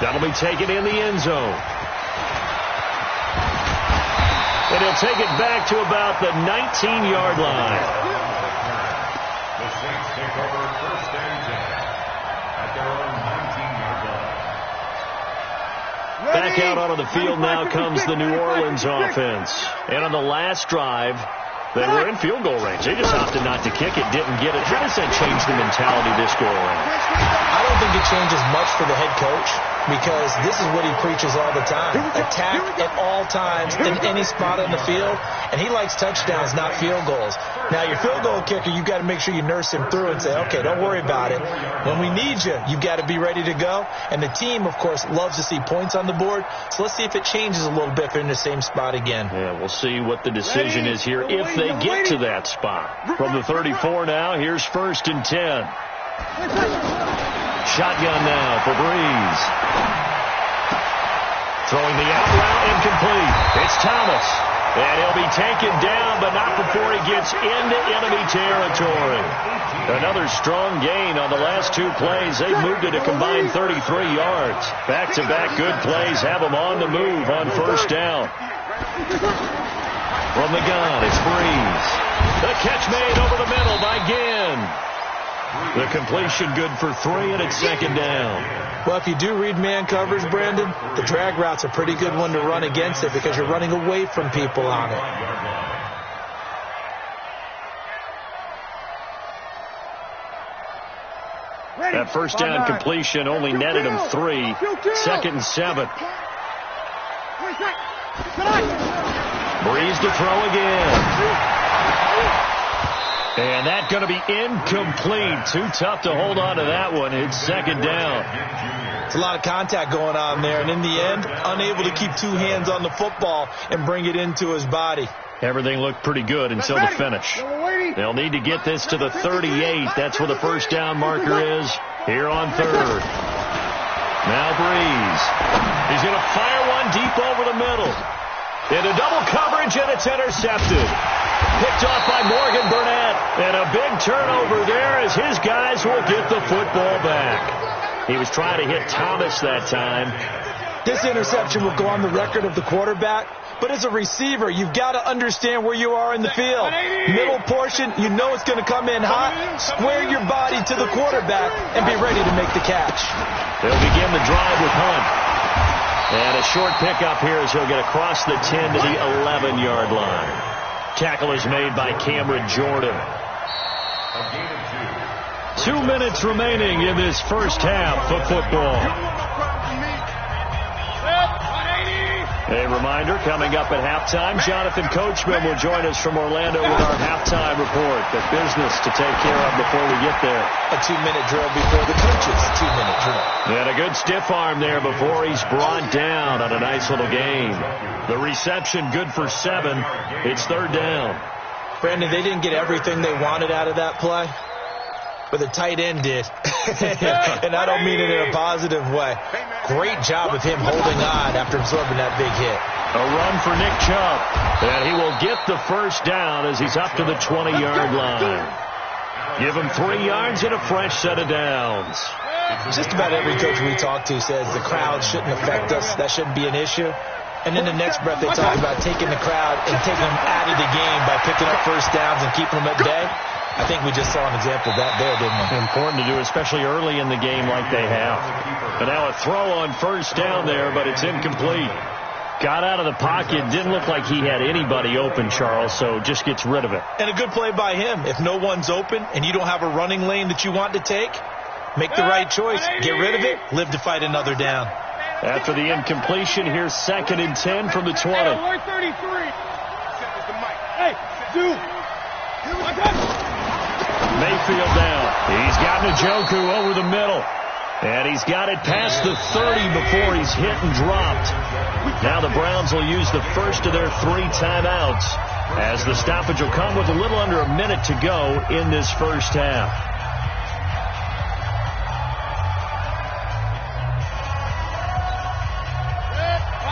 That'll be taken in the end zone. And he'll take it back to about the 19-yard line. The Saints take over first and 10 at their own 19-yard line. Back out onto the field now comes the New Orleans offense. And on the last drive, they were in field goal range. They just opted not to kick it, didn't get it. How does that change the mentality this go around? I don't think it changes much for the head coach, because this is what he preaches all the time. Attack at all times in any spot on the field, and he likes touchdowns, not field goals. Now, your field goal kicker, you've got to make sure you nurse him through and say, okay, don't worry about it. When we need you, you've got to be ready to go. And the team, of course, loves to see points on the board. So let's see if it changes a little bit if they're in the same spot again. Yeah, we'll see what the decision is here if they get to that spot. From the 34 now, here's first and 10. Shotgun now for Breeze. Throwing the out route, incomplete. It's Thomas. And he'll be taken down, but not before he gets into enemy territory. Another strong gain on the last two plays. They've moved it a combined 33 yards. Back-to-back good plays have them on the move on first down. From the gun, it's Breeze. The catch made over the middle by Ginn. The completion good for 3, and it's second down. Well, if you do read man coverage, Brandon, the drag route's a pretty good one to run against it because you're running away from people on it. That first down completion only netted him 3. Second and 7. Breeze to throw again. And that's going to be incomplete. Too tough to hold on to that one. It's second down. It's a lot of contact going on there, and in the end, unable to keep two hands on the football and bring it into his body. Everything looked pretty good until the finish. They'll need to get this to the 38. That's where the first down marker is here on third. Now Breeze. He's going to fire one deep over the middle. Into double coverage, and it's intercepted. Picked off by Morgan Burnett. And a big turnover there as his guys will get the football back. He was trying to hit Thomas that time. This interception will go on the record of the quarterback. But as a receiver, you've got to understand where you are in the field. Middle portion, you know it's going to come in hot. Square your body to the quarterback and be ready to make the catch. They'll begin the drive with Hunt. And a short pickup here as he'll get across the 10 to the 11-yard line. Tackle is made by Cameron Jordan. 2 minutes remaining in this first half of football. A reminder, coming up at halftime, Jonathan Coachman will join us from Orlando with our halftime report. The business to take care of before we get there. A 2-minute drill before the coaches' 2-minute drill. And a good stiff arm there before he's brought down on a nice little gain. The reception good for 7. It's third down. Brandon, they didn't get everything they wanted out of that play, but the tight end did. And I don't mean it in a positive way. Great job of him holding on after absorbing that big hit. A run for Nick Chubb. And he will get the first down as he's up to the 20-yard line. Give him 3 yards and a fresh set of downs. Just about every coach we talk to says the crowd shouldn't affect us. That shouldn't be an issue. And in the next breath, they talk about taking the crowd and taking them out of the game by picking up first downs and keeping them at bay. I think we just saw an example of that there, didn't we? Important to do, especially early in the game like they have. But now a throw on first down there, but it's incomplete. Got out of the pocket. Didn't look like he had anybody open, Charles, so just gets rid of it. And a good play by him. If no one's open and you don't have a running lane that you want to take, make the right choice. Get rid of it. Live to fight another down. After the incompletion, here's second and 10 from the 20. Mayfield down. He's got Njoku over the middle. And he's got it past the 30 before he's hit and dropped. Now the Browns will use the first of their 3 timeouts as the stoppage will come with a little under a minute to go in this first half.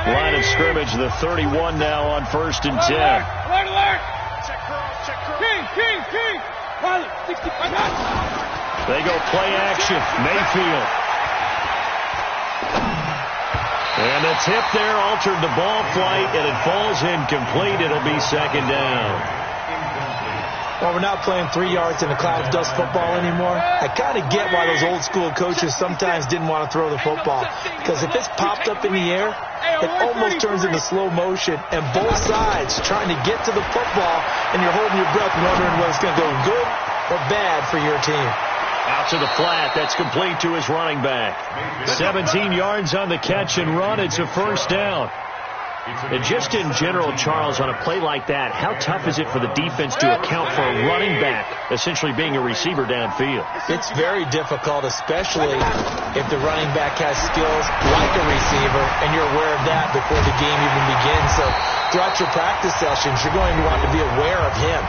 Line of scrimmage, the 31 now on first and 10. Alert! Check curl. King. Pilot, 65 They go play action. Mayfield. And the tip there altered the ball flight, and it falls incomplete. It'll be second down. Well, we're not playing 3 yards in a cloud of dust football anymore. I kind of get why those old school coaches sometimes didn't want to throw the football. Because if it's popped up in the air, it almost turns into slow motion. And both sides trying to get to the football, and you're holding your breath wondering whether it's going to go good or bad for your team. Out to the flat. That's complete to his running back. 17 yards on the catch and run. It's a first down. And just in general, Charles, on a play like that, how tough is it for the defense to account for a running back essentially being a receiver downfield? It's very difficult, especially if the running back has skills like a receiver, and you're aware of that before the game even begins. So throughout your practice sessions, you're going to want to be aware of him.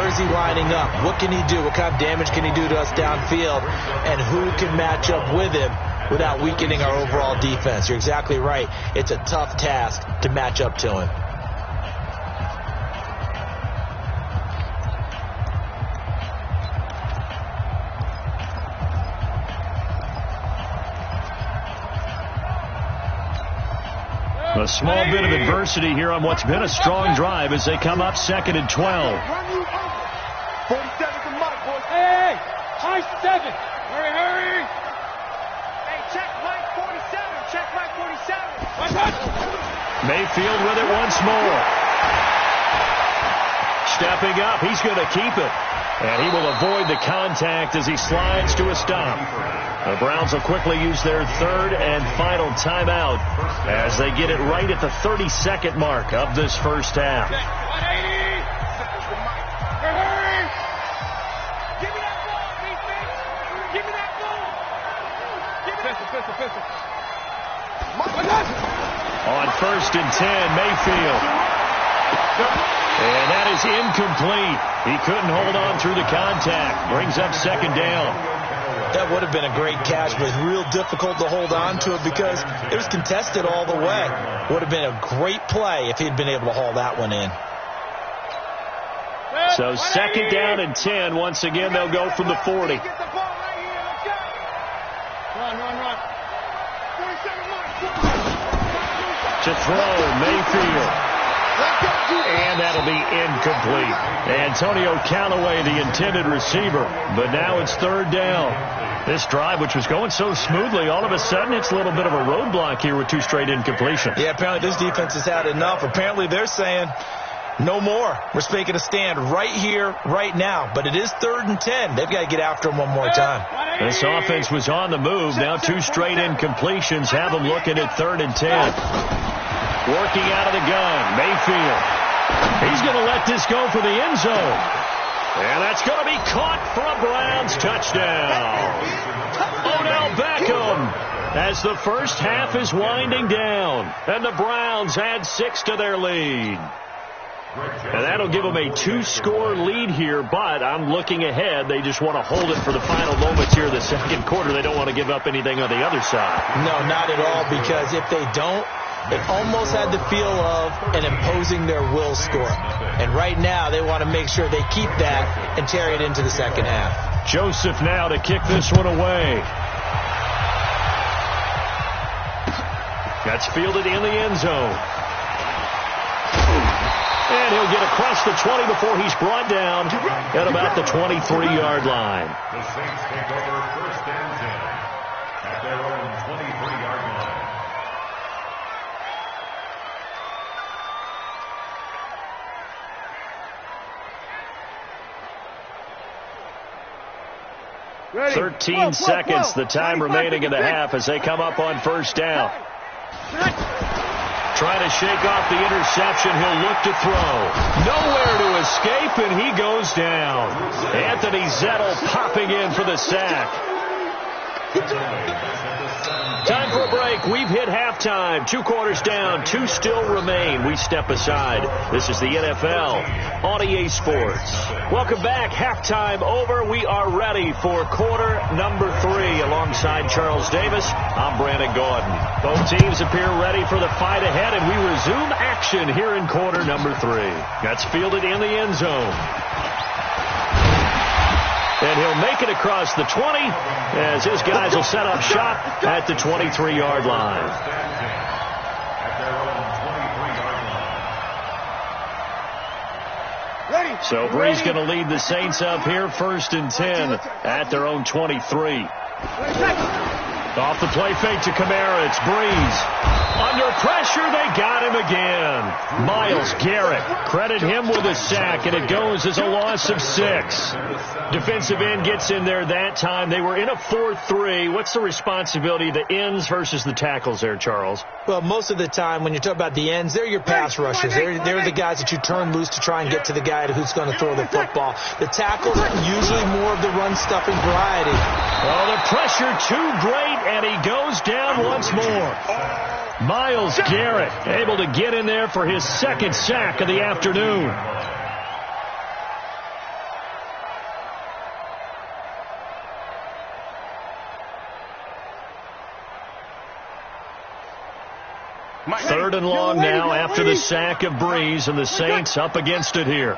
Where is he lining up? What can he do? What kind of damage can he do to us downfield? And who can match up with him without weakening our overall defense? You're exactly right. It's a tough task to match up to him. A small bit of adversity here on what's been a strong drive as they come up 2nd and 12. 47 to Mike, boys. Hey, high 7. Hurry. Hey, check Mike 47. Check Mike 47. Mayfield with it once more. Stepping up, he's going to keep it. And he will avoid the contact as he slides to a stop. The Browns will quickly use their third and final timeout as they get it right at the 32nd mark of this first half. 180. Hurry. Give me that ball, defense. Give me that ball. Pistol. On 1st and 10, Mayfield. And that is incomplete. He couldn't hold on through the contact. Brings up 2nd down. That would have been a great catch, but real difficult to hold on to it because it was contested all the way. Would have been a great play if he'd been able to haul that one in. So 2nd down and 10. Once again, they'll go from the 40. Run. 47 To throw, Mayfield. And that'll be incomplete. Antonio Callaway, the intended receiver. But now it's 3rd down. This drive, which was going so smoothly, all of a sudden it's a little bit of a roadblock here with 2 straight incompletions. Yeah, apparently this defense has had enough. Apparently they're saying no more. We're making a stand right here, right now. But it is 3rd and 10. They've got to get after him one more time. This offense was on the move. Now 2 straight incompletions have them looking at 3rd and 10. Working out of the gun, Mayfield. He's going to let this go for the end zone. And that's going to be caught for a Browns touchdown. Odell Beckham as the first half is winding down. And the Browns add 6 to their lead. And that'll give them a 2-score lead here, but I'm looking ahead. They just want to hold it for the final moments here in the 2nd quarter. They don't want to give up anything on the other side. No, not at all, because if they don't, it almost had the feel of an imposing their will score. And right now, they want to make sure they keep that and carry it into the 2nd half. Joseph now to kick this one away. That's fielded in the end zone. And he'll get across the 20 before he's brought down at about the 23-yard line. The Saints take over 1st and 10 at their own 23-yard line. Ready. 13 seconds, the time remaining in the half as they come up on 1st down. Trying to shake off the interception. He'll look to throw. Nowhere to escape, and he goes down. Anthony Zettel popping in for the sack. Time for a break. We've hit halftime. 2 quarters down. 2 still remain. We step aside. This is the NFL on EA Sports. Welcome back. Halftime over. We are ready for quarter number 3. Alongside Charles Davis, I'm Brandon Gordon. Both teams appear ready for the fight ahead, and we resume action here in quarter number 3. That's fielded in the end zone. And he'll make it across the 20 as his guys will set up shop at the 23-yard line. So Brees going to lead the Saints up here, 1st and 10 at their own 23. Off the play fake to Kamara. It's Brees. Under pressure, they got him again. Myles Garrett, credit him with a sack, and it goes as a loss of 6. Defensive end gets in there that time. They were in a 4-3. What's the responsibility of the ends versus the tackles there, Charles? Well, most of the time when you talk about the ends, they're your pass rushers. They're the guys that you turn loose to try and get to the guy who's going to throw the football. The tackles are usually more of the run-stuffing variety. Well, the pressure too great, and he goes down once more. Myles Garrett able to get in there for his 2nd sack of the afternoon. Third and long now after the sack of Brees, and the Saints up against it here.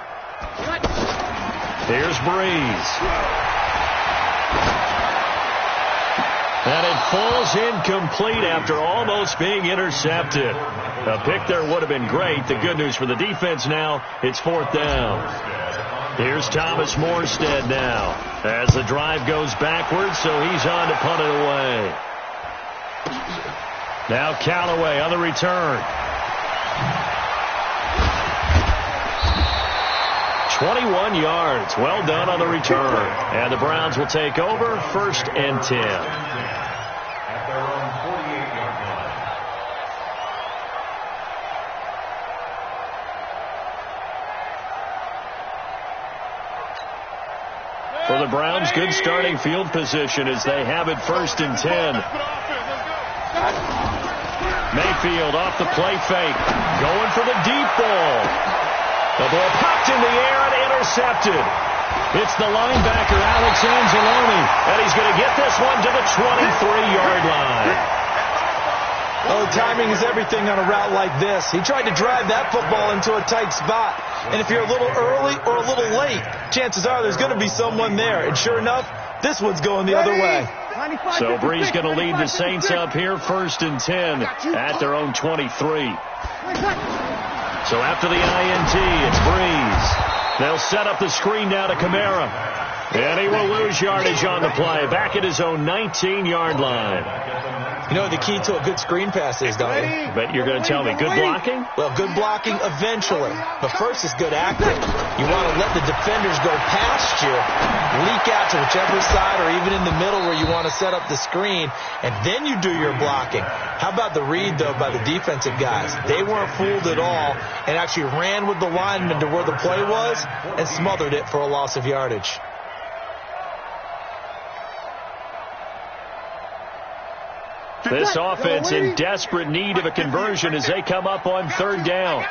Here's Brees. And it falls incomplete after almost being intercepted. A pick there would have been great. The good news for the defense now, it's 4th down. Here's Thomas Morstead now as the drive goes backwards, so he's on to punt it away. Now Callaway on the return. 21 yards. Well done on the return. And the Browns will take over, 1st and 10. At their own 48-yard line. For the Browns, good starting field position as they have it 1st and 10. Mayfield off the play fake. Going for the deep ball. The ball popped in the air and intercepted. It's the linebacker, Alex Anzalone, and he's going to get this one to the 23-yard line. Oh, timing is everything on a route like this. He tried to drive that football into a tight spot. And if you're a little early or a little late, chances are there's going to be someone there. And sure enough, this one's going the other way. So Brees going to lead the Saints up here, 1st and 10 at their own 23. So after the INT, it's Brees. They'll set up the screen now to Kamara. And he will lose yardage on the play. Back at his own 19-yard line. You know what the key to a good screen pass is, don't you? But you're going to tell me, good blocking? Well, good blocking eventually. But first is good acting. You want to let the defenders go past you, leak out to whichever side or even in the middle where you want to set up the screen, and then you do your blocking. How about the read, though, by the defensive guys? They weren't fooled at all and actually ran with the lineman to where the play was and smothered it for a loss of yardage. This offense in desperate need of a conversion as they come up on 3rd down.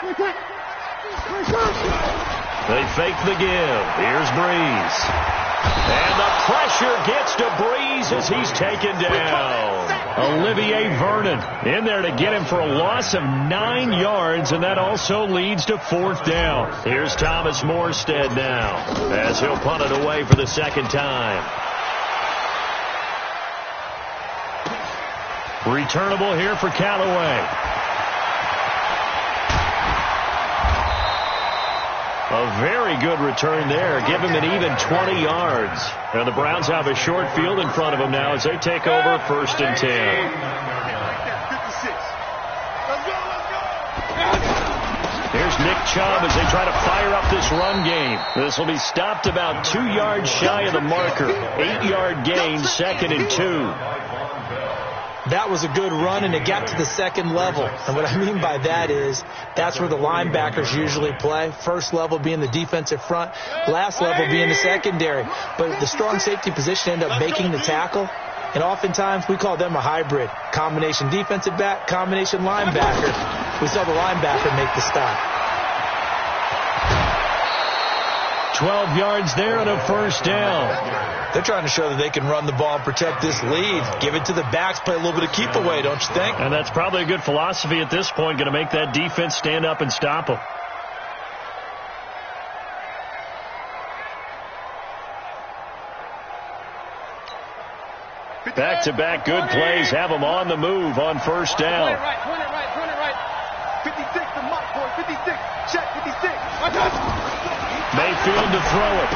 They fake the give. Here's Brees. And the pressure gets to Brees as he's taken down. Olivier Vernon in there to get him for a loss of 9 yards, and that also leads to 4th down. Here's Thomas Morstead now as he'll punt it away for the 2nd time. Returnable here for Callaway. A very good return there. Give him an even 20 yards. And the Browns have a short field in front of them now as they take over 1st and 10. Here's Nick Chubb as they try to fire up this run game. This will be stopped about 2 yards shy of the marker. 8-yard gain, 2nd and 2. That was a good run, and it got to the 2nd level. And what I mean by that is that's where the linebackers usually play. First level being the defensive front, last level being the secondary. But the strong safety position ended up making the tackle. And oftentimes we call them a hybrid. Combination defensive back, combination linebacker. We saw the linebacker make the stop. 12 yards there and a 1st down. They're trying to show that they can run the ball and protect this lead. Give it to the backs, play a little bit of keep away, don't you think? And that's probably a good philosophy at this point, going to make that defense stand up and stop them. Back-to-back good plays have them on the move on 1st down. Point it right. 56 to Mike, boy. 56. Check 56. Mayfield to throw it.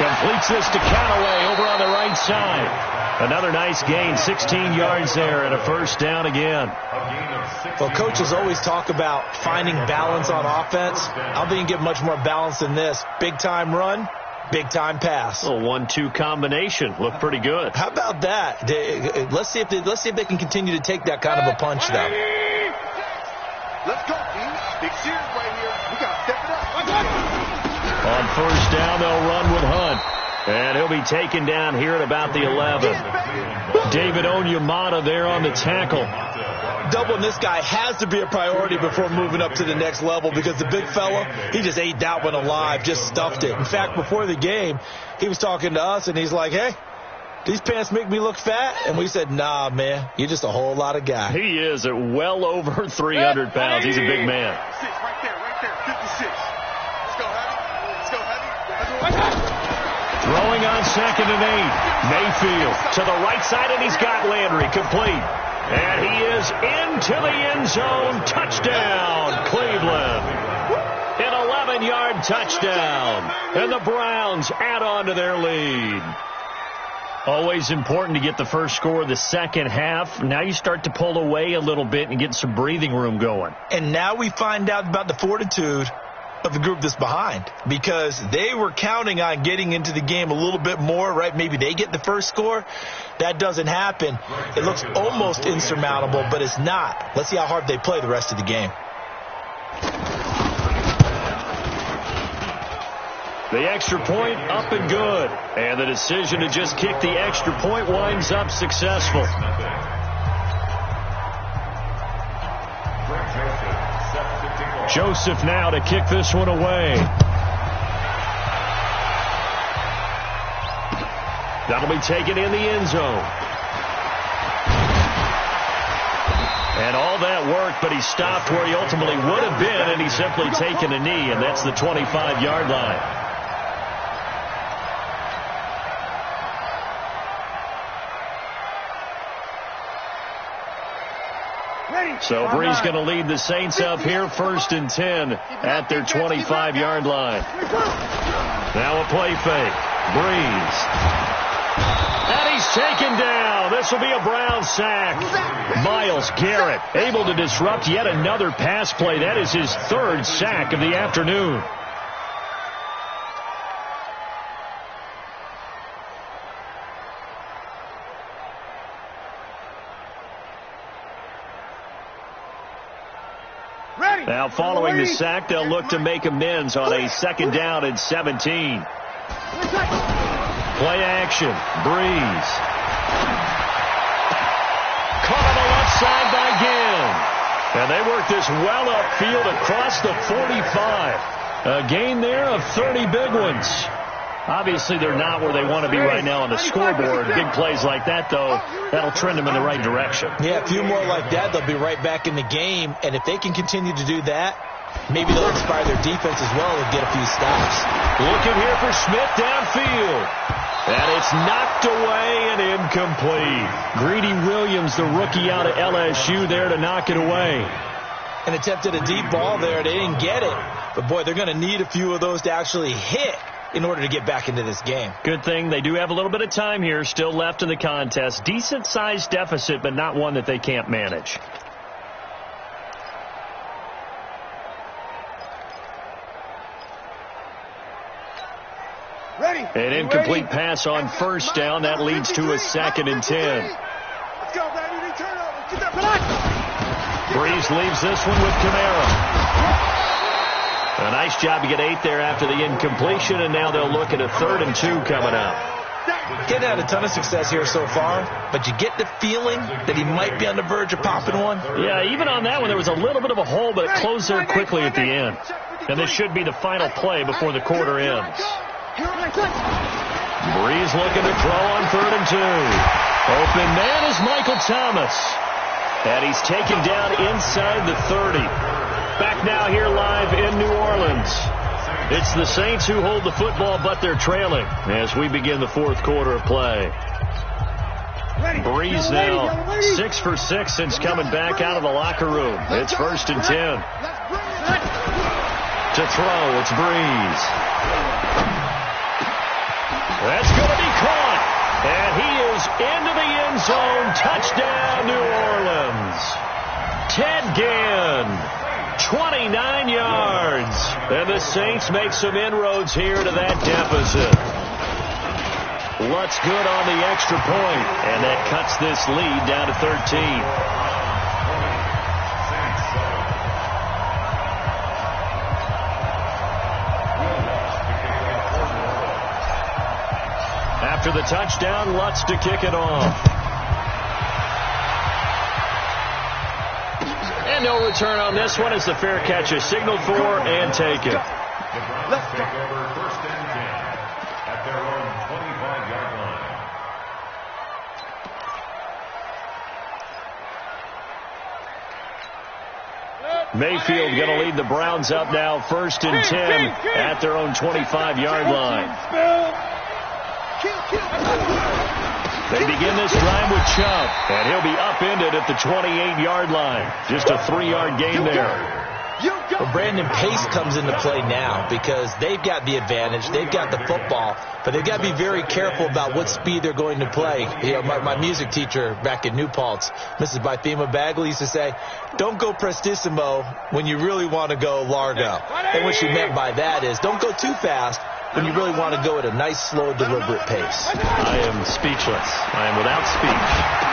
Completes this to Callaway over on the right side. Another nice gain, 16 yards there and a first down again. Well, coaches always talk about finding balance on offense. I don't think you can get much more balance than this. Big-time run, big-time pass. A 1-2 combination. Looked pretty good. How about that? Let's see if they can continue to take that kind of a punch, though. Let's go, team. Big series right here. We got to step it up. On first down, they'll run with Hunt. And he'll be taken down here at about the 11. David Onyemata there on the tackle. Doubling this guy has to be a priority before moving up to the next level because the big fella, he just ate that one alive, just stuffed it. In fact, before the game, he was talking to us, and he's like, hey, these pants make me look fat? And we said, nah, man, you're just a whole lot of guy. He is at well over 300 pounds. He's a big man. Right there, 56. Let's go, Heavy. Throwing on 2nd and 8. Mayfield to the right side, and he's got Landry complete. And he is into the end zone. Touchdown, Cleveland. An 11-yard touchdown. And the Browns add on to their lead. Always important to get the first score of the second half. Now you start to pull away a little bit and get some breathing room going. And now we find out about the fortitude of the group that's behind, because they were counting on getting into the game a little bit more, right? Maybe they get the first score. That doesn't happen. It looks almost insurmountable, but it's not. Let's see how hard they play the rest of the game. The extra point up and good. And the decision to just kick the extra point winds up successful. Joseph now to kick this one away. That'll be taken in the end zone. And all that worked, but he stopped where he ultimately would have been, and he's simply taken a knee, and that's the 25-yard line. So Brees going to lead the Saints up here, 1st and 10 at their 25-yard line. Now a play fake. Brees. And he's taken down. This will be a Brown sack. Myles Garrett able to disrupt yet another pass play. That is his 3rd sack of the afternoon. Now following the sack, they'll look to make amends on a 2nd down and 17. Play action. Brees. Caught on the left side by Ginn. And they work this well upfield across the 45. A gain there of 30 big ones. Obviously, they're not where they want to be right now on the scoreboard. Big plays like that, though, that'll trend them in the right direction. Yeah, a few more like that, they'll be right back in the game. And if they can continue to do that, maybe they'll inspire their defense as well and get a few stops. Looking here for Smith downfield. And it's knocked away and incomplete. Greedy Williams, the rookie out of LSU, there to knock it away. And attempted a deep ball there. They didn't get it. But, boy, they're going to need a few of those to actually hit in order to get back into this game. Good thing they do have a little bit of time here still left in the contest. Decent-sized deficit, but not one that they can't manage. An incomplete pass on first down. That leads to a 2nd and 10. Let's go, baby. Turnover. Get that Brees leaves this one with Kamara. A nice job to get 8 there after the incompletion, and now they'll look at a 3rd and 2 coming up. Getting had a ton of success here so far, but you get the feeling that he might be on the verge of popping one. Yeah, even on that one, there was a little bit of a hole, but it closed there quickly at the end. And this should be the final play before the quarter ends. Brees looking to throw on 3rd and 2. Open man is Michael Thomas. And he's taken down inside the 30. Back now here live in New Orleans. It's the Saints who hold the football, but they're trailing as we begin the 4th quarter of play. Breeze now 6 for 6 since coming back out of the locker room. It's 1st and 10. To throw, it's Breeze. That's going to be caught. And he is into the end zone. Touchdown, New Orleans. Ted Ginn, 29 yards. And the Saints make some inroads here to that deficit. Lutz good on the extra point, and that cuts this lead down to 13. After the touchdown, Lutz to kick it off. And no return on this one as the fair catch is signaled for and taken. The Browns take over 1st and 10 at their own 25-yard line. Mayfield going to lead the Browns up now 1st and 10 at their own 25-yard line. They begin this drive with Chubb, and he'll be upended at the 28-yard line. Just a 3-yard gain there. Well, Brandon, pace comes into play now because they've got the advantage. They've got the football, but they've got to be very careful about what speed they're going to play. You know, my music teacher back in New Paltz, Mrs. Bythema Bagley, used to say, don't go prestissimo when you really want to go largo. And what she meant by that is don't go too fast when you really want to go at a nice, slow, deliberate pace. I am speechless. I am without speech.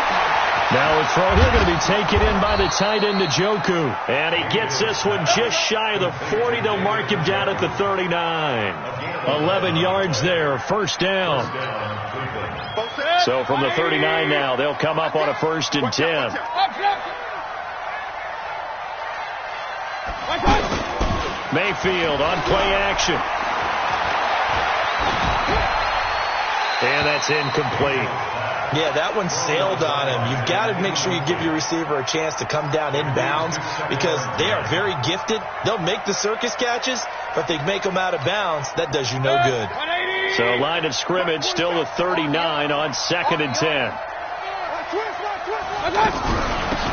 Now a throw here going to be taken in by the tight end Njoku. And he gets this one just shy of the 40. They'll mark him down at the 39. 11 yards there, 1st down. So from the 39 now, they'll come up on a 1st and 10. Mayfield on play action. And that's incomplete. Yeah, that one sailed on him. You've got to make sure you give your receiver a chance to come down inbounds because they are very gifted. They'll make the circus catches, but they make them out of bounds. That does you no good. So line of scrimmage still the 39 on 2nd and 10.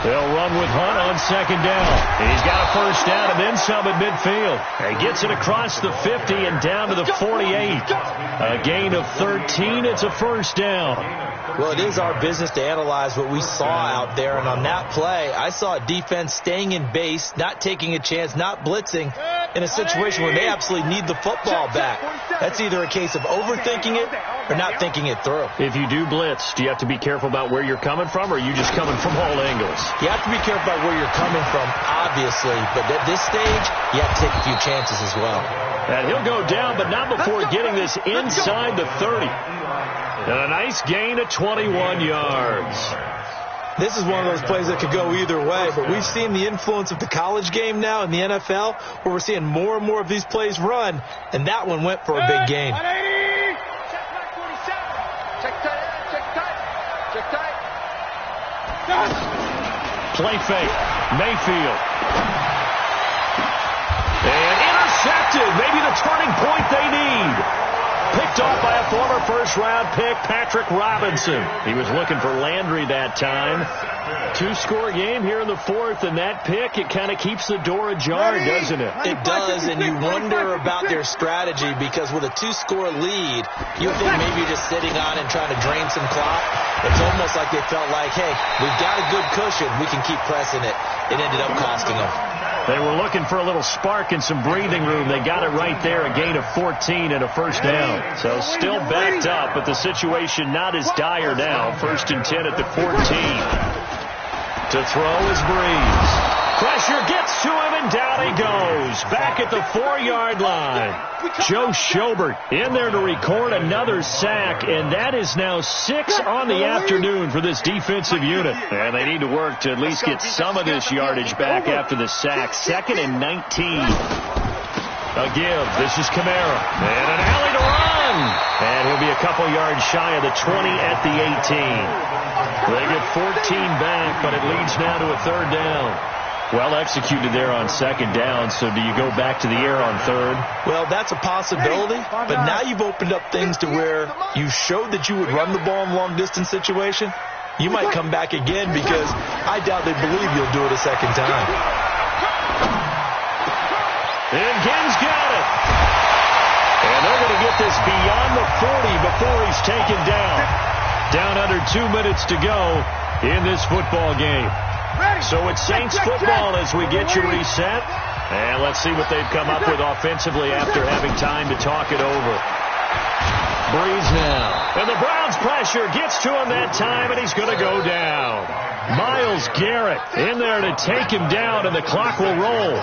They'll run with Hunt on 2nd down. He's got a 1st down and then some at midfield. He gets it across the 50 and down to the 48. A gain of 13. It's a 1st down. Well, it is our business to analyze what we saw out there. And on that play, I saw a defense staying in base, not taking a chance, not blitzing in a situation where they absolutely need the football back. That's either a case of overthinking it or not thinking it through. If you do blitz, do you have to be careful about where you're coming from, or are you just coming from all angles? You have to be careful about where you're coming from, obviously. But at this stage, you have to take a few chances as well. And he'll go down, but not before getting this inside the 30. And a nice gain of 21 yards. This is one of those plays that could go either way, but we've seen the influence of the college game now in the NFL, where we're seeing more and more of these plays run, and that one went for a big gain. Play fake. Mayfield. And intercepted. Maybe the turning point they need. Picked off by a former first-round pick, Patrick Robinson. He was looking for Landry that time. 2-score game here in the 4th, and that pick, it kind of keeps the door ajar, doesn't it? It does, and you wonder about their strategy because with a 2-score lead, you think maybe just sitting on and trying to drain some clock. It's almost like they felt like, hey, we've got a good cushion. We can keep pressing it. It ended up costing them. They were looking for a little spark and some breathing room. They got it right there, a gain of 14 and a 1st down. So still backed up, but the situation not as dire now. 1st and 10 at the 14. To throw is Breeze. Pressure gets to him, and down he goes. Back at the 4-yard line. Joe Schobert in there to record another sack, and that is now 6 on the afternoon for this defensive unit. And they need to work to at least get some of this yardage back after the sack. 2nd and 19. A give. This is Kamara. And an alley to run. And he'll be a couple yards shy of the 20 at the 18. They get 14 back, but it leads now to a 3rd down. Well executed there on 2nd down, so do you go back to the air on 3rd? Well, that's a possibility, but now you've opened up things to where you showed that you would run the ball in long-distance situation. you might come back again because I doubt they believe you'll do it a second time. And Ginn's got it. And they're going to get this beyond the 40 before he's taken down. Down under 2 minutes to go in this football game. So it's Saints football as we get you reset. And let's see what they've come up with offensively after having time to talk it over. Breeze now. And the Browns' pressure gets to him that time, and he's going to go down. Myles Garrett in there to take him down, and the clock will roll.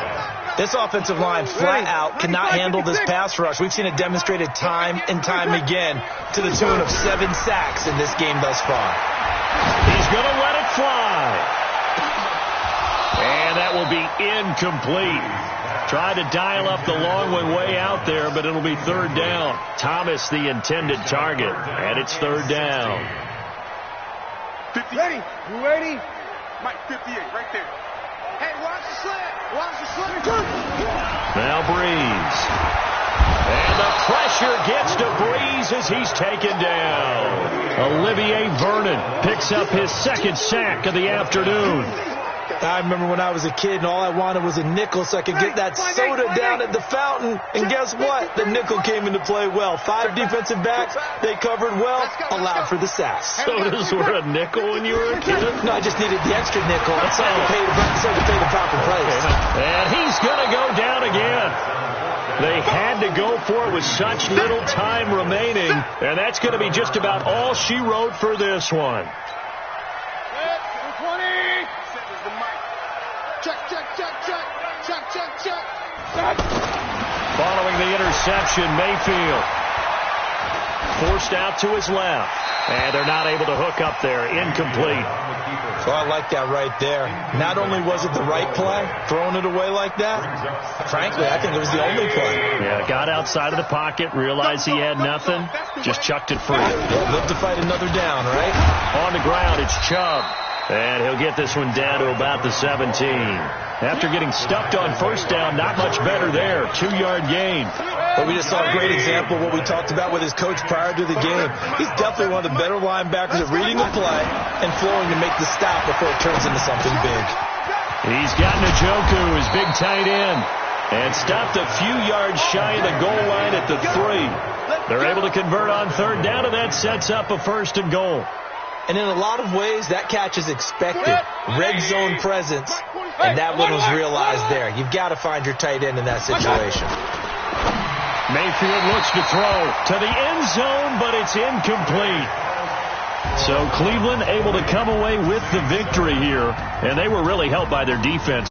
This offensive line flat out cannot handle this pass rush. We've seen it demonstrated time and time again to the tune of 7 sacks in this game thus far. He's going to let it fly. And that will be incomplete. Tried to dial up the long one way out there, but it'll be third down. Thomas, the intended target, and it's third down. 50. Ready? You ready? Mike, 58, right there. Hey, watch the slant. Watch the slant. Now Breeze. And the pressure gets to Breeze as he's taken down. Olivier Vernon picks up his second sack of the afternoon. I remember when I was a kid and all I wanted was a nickel so I could get that soda down at the fountain. And guess what? The nickel came into play well. 5 defensive backs, they covered well, allowed for the sacks. Sodas were a nickel when you were a kid? No, I just needed the extra nickel. That's how to pay the proper price. And he's going to go down again. They had to go for it with such little time remaining. And that's going to be just about all she wrote for this one. Following the interception, Mayfield forced out to his left. And they're not able to hook up there. Incomplete. So I like that right there. Not only was it the right play, throwing it away like that, frankly, I think it was the only play. Yeah, got outside of the pocket, realized he had nothing, just chucked it free. Yeah, live to fight another down, right? On the ground, it's Chubb. And he'll get this one down to about the 17. After getting stuffed on first down, not much better there. 2-yard gain. But we just saw a great example of what we talked about with his coach prior to the game. He's definitely one of the better linebackers at reading the play and flowing to make the stop before it turns into something big. He's got Njoku, his big tight end, and stopped a few yards shy of the goal line at the 3. They're able to convert on third down, and that sets up a 1st and goal. And in a lot of ways, that catch is expected. Red zone presence, and that one was realized there. You've got to find your tight end in that situation. Mayfield looks to throw to the end zone, but it's incomplete. So Cleveland able to come away with the victory here, and they were really helped by their defense.